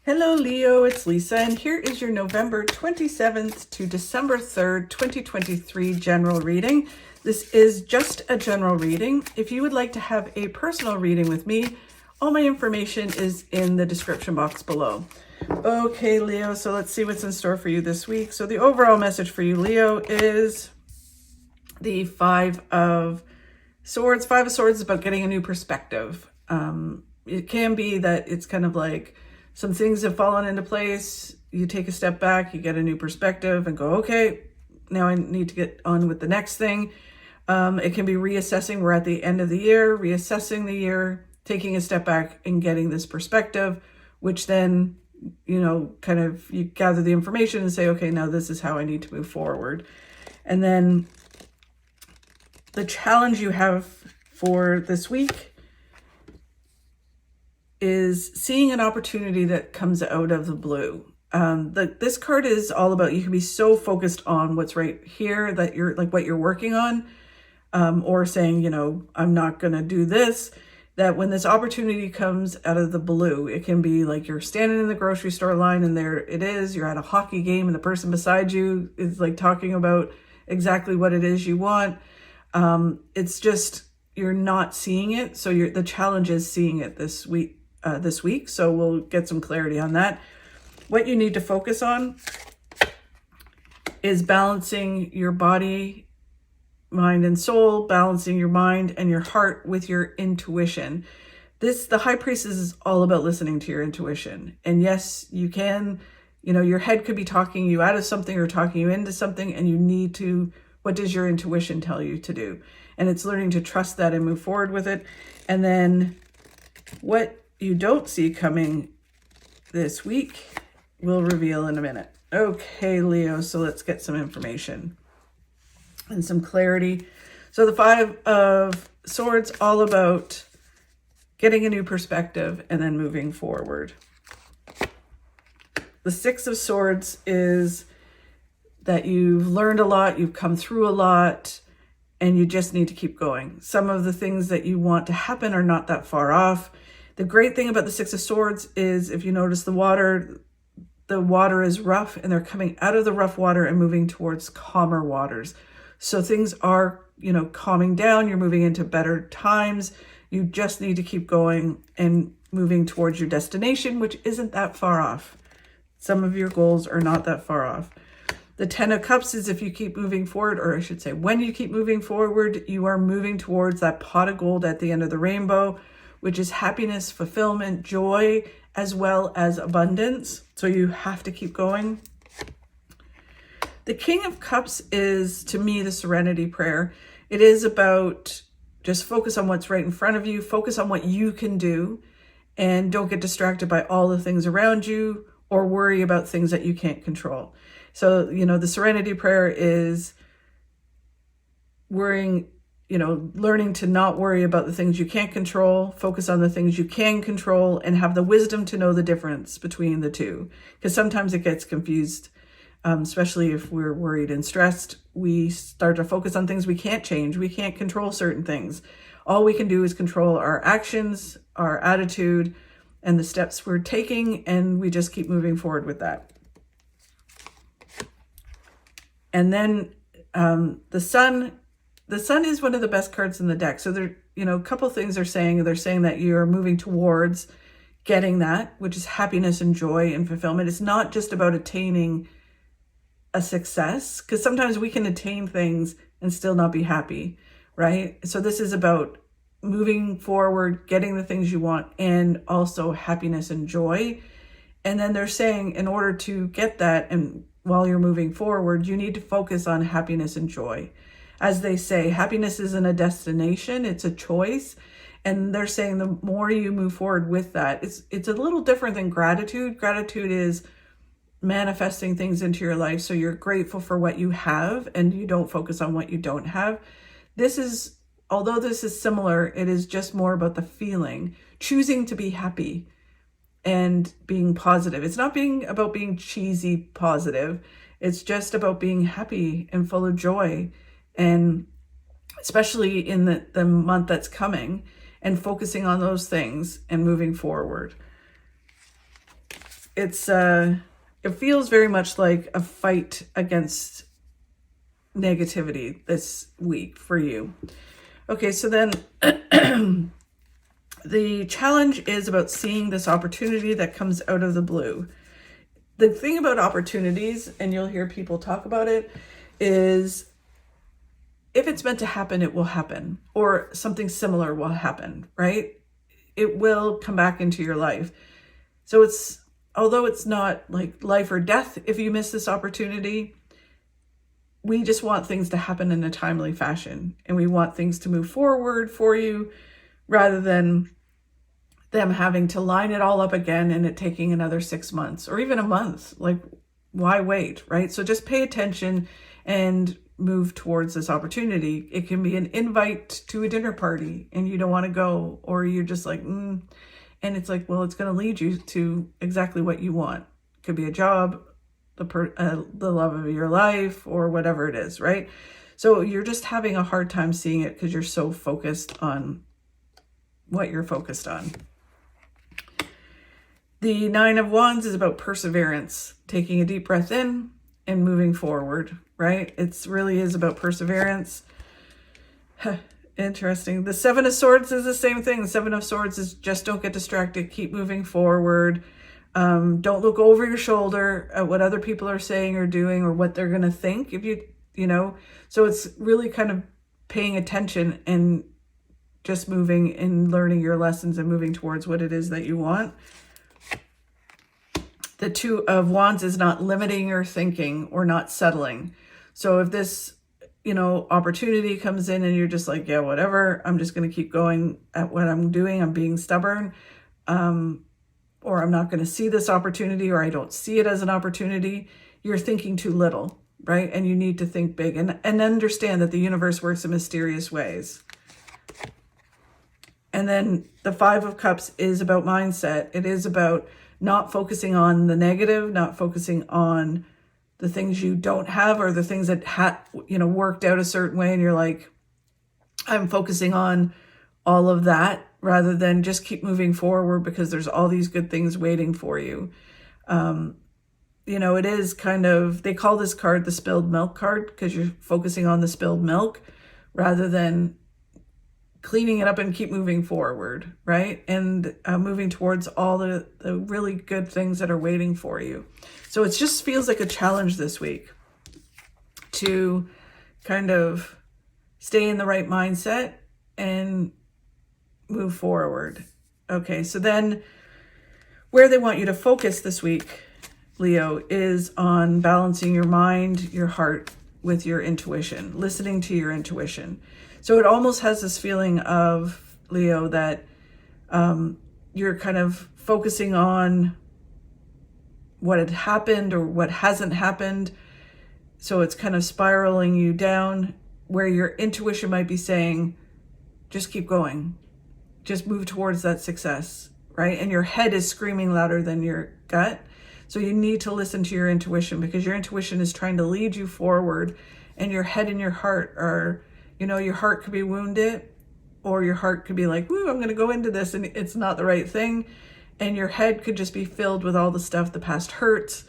Hello Leo, it's Lisa, and here is your November 27th to December 3rd, 2023 general reading. This is just a general reading. If you would like to have a personal reading with me, all my information is in the description box below. Okay, Leo, so let's see what's in store for you this week. So the overall message for you, Leo, is the Five of Swords. Five of Swords is about getting a new perspective. It can be that it's kind of like some things have fallen into place. You take a step back, you get a new perspective and go, okay, now I need to get on with the next thing. It can be reassessing. We're at the end of the year, reassessing the year, taking a step back and getting this perspective, which then, kind of you gather the information and say, okay, now this is how I need to move forward. And then the challenge you have for this week is seeing an opportunity that comes out of the blue. This card is all about, you can be so focused on what's right here that you're like what you're working on, or saying, I'm not going to do this, that when this opportunity comes out of the blue, it can be like you're standing in the grocery store line and there it is, you're at a hockey game and the person beside you is like talking about exactly what it is you want. It's just, you're not seeing it. So the challenge is seeing it this week. So we'll get some clarity on that. What you need to focus on is balancing your body, mind, and soul, balancing your mind and your heart with your intuition. The High Priestess is all about listening to your intuition. And yes, you can, your head could be talking you out of something or talking you into something, and you need to, what does your intuition tell you to do? And it's learning to trust that and move forward with it. And then what you don't see coming this week we'll reveal in a minute. Okay, Leo, so let's get some information and some clarity. So the Five of Swords, all about getting a new perspective and then moving forward. The Six of Swords is that you've learned a lot, you've come through a lot, and you just need to keep going. Some of the things that you want to happen are not that far off. The great thing about the Six of Swords is, if you notice the water is rough and they're coming out of the rough water and moving towards calmer waters. So things are, calming down. You're moving into better times. You just need to keep going and moving towards your destination, which isn't that far off. Some of your goals are not that far off. The Ten of Cups is if you keep moving forward, or I should say, when you keep moving forward, you are moving towards that pot of gold at the end of the rainbow, which is happiness, fulfillment, joy, as well as abundance. So you have to keep going. The King of Cups is, to me, the serenity prayer. It is about just focus on what's right in front of you, focus on what you can do, and don't get distracted by all the things around you or worry about things that you can't control. So, the serenity prayer is learning to not worry about the things you can't control, focus on the things you can control, and have the wisdom to know the difference between the two. Because sometimes it gets confused, especially if we're worried and stressed. We start to focus on things we can't change. We can't control certain things. All we can do is control our actions, our attitude, and the steps we're taking, and we just keep moving forward with that. And then the Sun is one of the best cards in the deck. So there, a couple things they're saying that you're moving towards getting that, which is happiness and joy and fulfillment. It's not just about attaining a success, because sometimes we can attain things and still not be happy, right? So this is about moving forward, getting the things you want, and also happiness and joy. And then they're saying in order to get that, and while you're moving forward, you need to focus on happiness and joy. As they say, happiness isn't a destination, it's a choice. And they're saying the more you move forward with that, it's a little different than gratitude. Gratitude is manifesting things into your life. So you're grateful for what you have and you don't focus on what you don't have. Although this is similar, it is just more about the feeling, choosing to be happy and being positive. It's not about being cheesy positive. It's just about being happy and full of joy. And especially in the month that's coming, and focusing on those things and moving forward. it feels very much like a fight against negativity this week for you. Okay, so then the challenge is about seeing this opportunity that comes out of the blue. The thing about opportunities, and you'll hear people talk about it, is if it's meant to happen, it will happen, or something similar will happen, right? It will come back into your life. So although it's not like life or death if you miss this opportunity, we just want things to happen in a timely fashion, and we want things to move forward for you rather than them having to line it all up again and it taking another 6 months or even a month. Like, why wait, right? So just pay attention and move towards this opportunity. It can be an invite to a dinner party and you don't want to go, or you're just like, and it's like, well, it's going to lead you to exactly what you want. It could be a job, the love of your life, or whatever it is, right? So you're just having a hard time seeing it because you're so focused on what you're focused on. The 9 of Wands is about perseverance, taking a deep breath in and moving forward, right? It really is about perseverance. Interesting. The 7 of Swords is the same thing. The 7 of Swords is just don't get distracted. Keep moving forward. Don't look over your shoulder at what other people are saying or doing or what they're going to think. If you know, so it's really kind of paying attention and just moving and learning your lessons and moving towards what it is that you want. The 2 of Wands is not limiting your thinking or not settling. So if this, opportunity comes in and you're just like, yeah, whatever, I'm just going to keep going at what I'm doing. I'm being stubborn. Or I'm not going to see this opportunity, or I don't see it as an opportunity. You're thinking too little, right? And you need to think big and understand that the universe works in mysterious ways. And then the 5 of Cups is about mindset. It is about not focusing on the negative, not focusing on the things you don't have or the things that worked out a certain way. And you're like, I'm focusing on all of that rather than just keep moving forward because there's all these good things waiting for you. It is kind of, they call this card the spilled milk card because you're focusing on the spilled milk rather than cleaning it up and keep moving forward, right? And moving towards all the really good things that are waiting for you. So it just feels like a challenge this week to kind of stay in the right mindset and move forward. Okay, so then where they want you to focus this week, Leo, is on balancing your mind, your heart with your intuition, listening to your intuition. So it almost has this feeling of, Leo, that you're kind of focusing on what had happened or what hasn't happened. So it's kind of spiraling you down, where your intuition might be saying, just keep going. Just move towards that success, right? And your head is screaming louder than your gut. So you need to listen to your intuition because your intuition is trying to lead you forward, and your head and your heart are, your heart could be wounded, or your heart could be like, woo, I'm going to go into this and it's not the right thing. And your head could just be filled with all the stuff, the past hurts,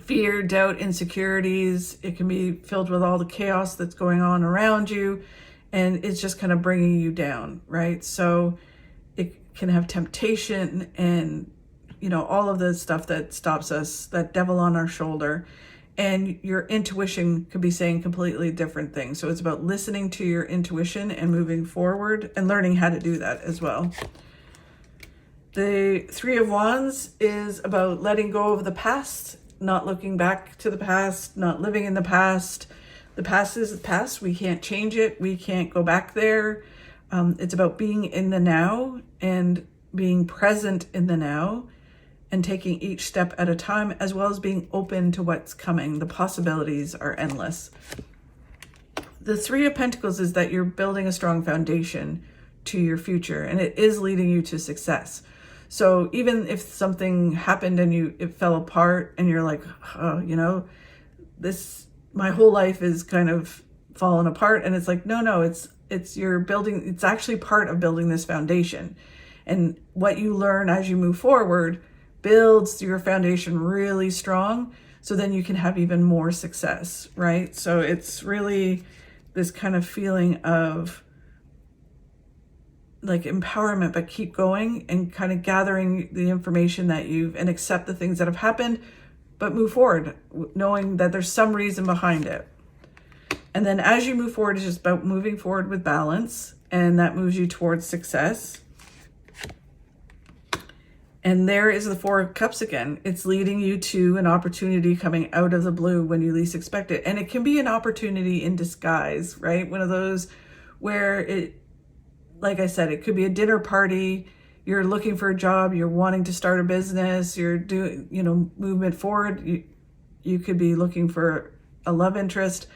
fear, doubt, insecurities. It can be filled with all the chaos that's going on around you. And it's just kind of bringing you down, right? So it can have temptation and, all of the stuff that stops us, that devil on our shoulder. And your intuition could be saying completely different things. So it's about listening to your intuition and moving forward and learning how to do that as well. The 3 of Wands is about letting go of the past, not looking back to the past, not living in the past. The past is the past. We can't change it. We can't go back there. It's about being in the now and being present in the now and taking each step at a time, as well as being open to what's coming. The possibilities are endless. The 3 of Pentacles is that you're building a strong foundation to your future, and it is leading you to success. So even if something happened and it fell apart and you're like, my whole life is kind of fallen apart. And it's like, no, it's you're building, it's actually part of building this foundation. And what you learn as you move forward builds your foundation really strong, so then you can have even more success, right? So it's really this kind of feeling of like empowerment, but keep going and kind of gathering the information that and accept the things that have happened, but move forward, knowing that there's some reason behind it. And then as you move forward, it's just about moving forward with balance, and that moves you towards success. And there is the Four of Cups again. It's leading you to an opportunity coming out of the blue when you least expect it. And it can be an opportunity in disguise, right? One of those where it, like I said, it could be a dinner party. You're looking for a job. You're wanting to start a business. You're doing, movement forward. You could be looking for a love interest,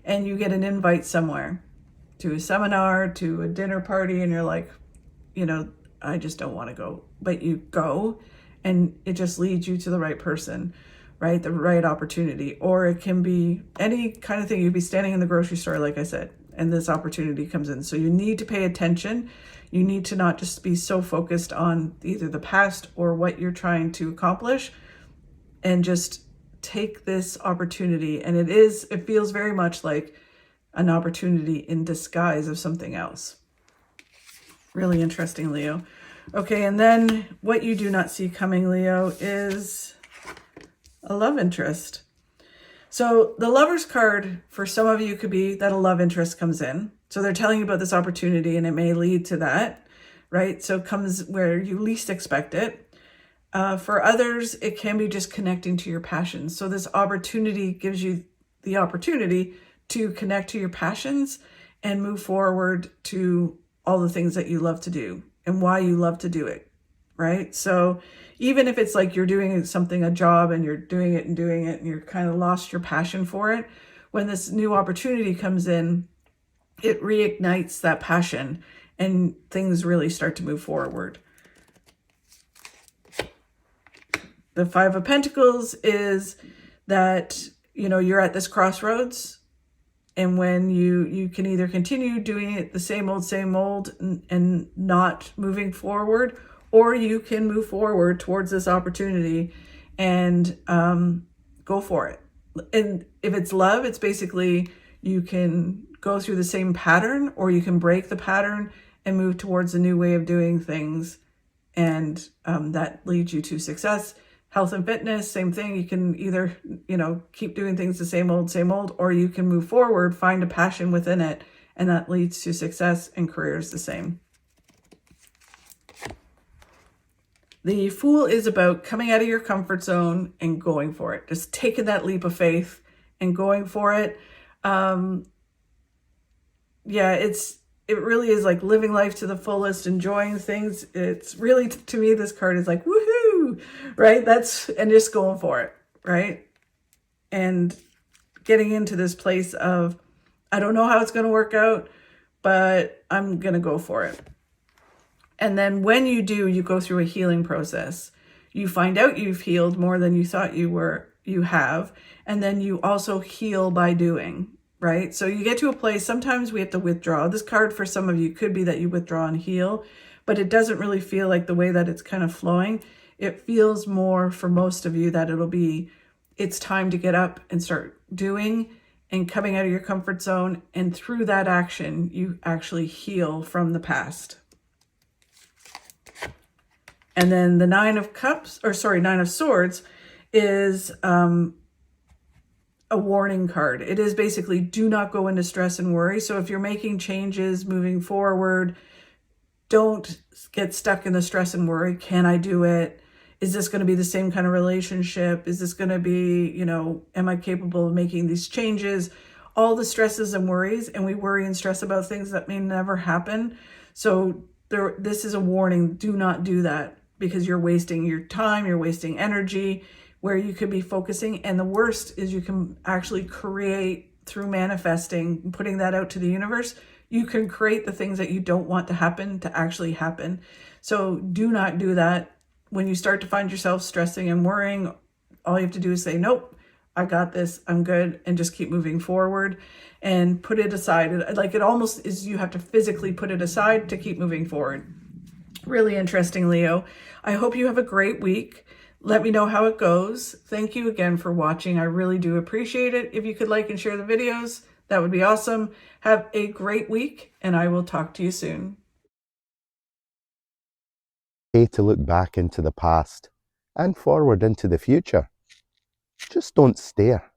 and you get an invite somewhere to a seminar, to a dinner party, and you're like, I just don't want to go. But you go, and it just leads you to the right person, right? The right opportunity. Or it can be any kind of thing. You'd be standing in the grocery store, like I said, and this opportunity comes in. So you need to pay attention. You need to not just be so focused on either the past or what you're trying to accomplish, and just take this opportunity. And it feels very much like an opportunity in disguise of something else. Really interesting, Leo. Okay, and then what you do not see coming, Leo, is a love interest. So the Lover's card for some of you could be that a love interest comes in. So they're telling you about this opportunity, and it may lead to that, right? So it comes where you least expect it. For others, it can be just connecting to your passions. So this opportunity gives you the opportunity to connect to your passions and move forward to all the things that you love to do and why you love to do it, right? So even if it's like you're doing something, a job, and you're doing it and you're kind of lost your passion for it, when this new opportunity comes in, it reignites that passion and things really start to move forward. The Five of Pentacles is that, you're at this crossroads, and when you can either continue doing it the same old and not moving forward, or you can move forward towards this opportunity and go for it. And if it's love, it's basically you can go through the same pattern, or you can break the pattern and move towards a new way of doing things. And that leads you to success. Health and fitness, same thing. You can either, keep doing things the same old, or you can move forward, find a passion within it, and that leads to success. And careers the same. The Fool is about coming out of your comfort zone and going for it. Just taking that leap of faith and going for it. It really is like living life to the fullest, enjoying things. It's really, to me, this card is like, woohoo, right? And just going for it, right? And getting into this place of, I don't know how it's going to work out, but I'm going to go for it. And then when you do, you go through a healing process. You find out you've healed more than you thought you have. And then you also heal by doing. Right? So you get to a place, sometimes we have to withdraw. This card for some of you could be that you withdraw and heal, but it doesn't really feel like the way that it's kind of flowing. It feels more for most of you that it's time to get up and start doing and coming out of your comfort zone. And through that action, you actually heal from the past. And then the Nine of Swords is, a warning card. It is basically do not go into stress and worry. So if you're making changes, moving forward, don't get stuck in the stress and worry. Can I do it? Is this going to be the same kind of relationship? Is this going to be, am I capable of making these changes? All the stresses and worries, and we worry and stress about things that may never happen. So this is a warning. Do not do that, because you're wasting your time, you're wasting energy, where you could be focusing. And the worst is you can actually create through manifesting, putting that out to the universe. You can create the things that you don't want to happen to actually happen. So do not do that. When you start to find yourself stressing and worrying, all you have to do is say, nope, I got this, I'm good, and just keep moving forward and put it aside. It almost is you have to physically put it aside to keep moving forward. Really interesting, Leo. I hope you have a great week. Let me know how it goes. Thank you again for watching. I really do appreciate it. If you could like and share the videos, that would be awesome. Have a great week, and I will talk to you soon. Okay to look back into the past and forward into the future. Just don't stare.